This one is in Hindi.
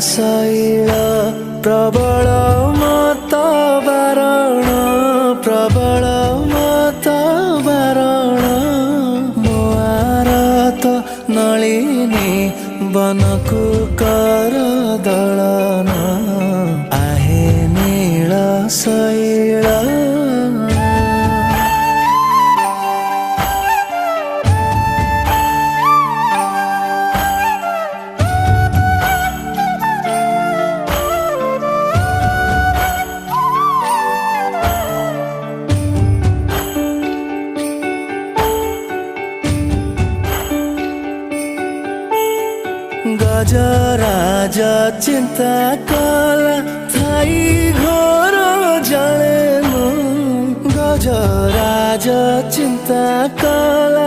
शैल प्रबल मत बारण प्रबल मत बारण मो आरत नलिनी बनकु कर दलन आहे नील शैल गजराज चिंता कला थाई घोर जलेनु गजराज चिंता कला